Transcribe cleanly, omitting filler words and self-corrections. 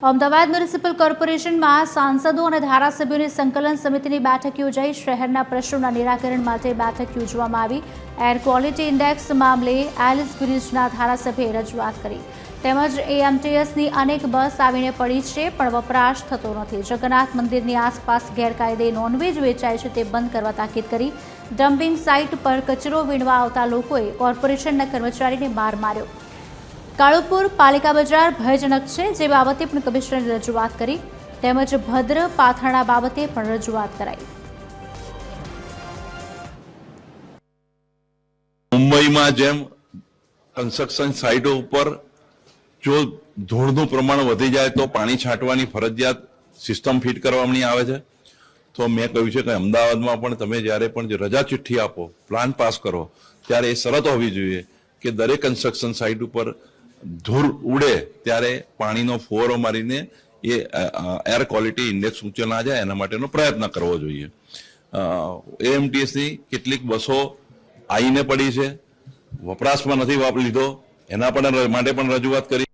Ahmedabad municipal કોર્પોરેશનમાં સાંસદો અને ધારાસભ્યોની સંકલન સમિતિની બેઠક યોજાઈ શહેરના પ્રશ્નોના નિરાકરણ માટે બેઠક યોજવામાં આવી। એર ક્વોલિટી ઇન્ડેક્સ મામલે એલિસ બ્રિજના ધારાસભ્યએ રજૂઆત કરી તેમજ એએમટીએસની અનેક બસ આવીને પડી છે પણ વપરાશ થતો નથી। જગન્નાથ મંદિરની આસપાસ ગેરકાયદે નોનવેજ વેચાય છે તે બંધ કરવા તાકીદ કરી। ડમ્પિંગ સાઇટ પર કચરો વીણવા આવતા લોકોએ કોર્પોરેશનના કર્મચારીને માર માર્યો। કાળુપુર પાલિકા બજાર ભયજનક છે જે બાબતે પણ કમિશનરે રજૂઆત કરી તેમજ ભદ્ર પાથરણા બાબતે પણ રજૂઆત કરાઈ। મુંબઈમાં જેમ કન્સ્ટ્રક્શન સાઇટો ઉપર જો ધૂળનું પ્રમાણ વધી જાય તો પાણી છાંટવાની ફરજિયાત સિસ્ટમ ફિટ કરવામાં આવે છે। તો મેં કહ્યું છે કે અમદાવાદમાં પણ તમે જ્યારે પણ રજા ચિઠ્ઠી આપો, પ્લાન પાસ કરો ત્યારે એ શરત હોવી જોઈએ કે દરેક કન્સ્ટ્રક્શન સાઇટ ઉપર ધૂળ ઉડે ત્યારે પાણીનો ફુવારો મારીને એ એર ક્વોલિટી ઇન્ડેક્સ ઊંચો ના જાય એના માટેનો પ્રયત્ન કરવો જોઈએ। એએમટીએસની કેટલીક બસો આવીને પડી છે, વપરાશમાં નથી લીધો, એના માટે પણ રજૂઆત કરી।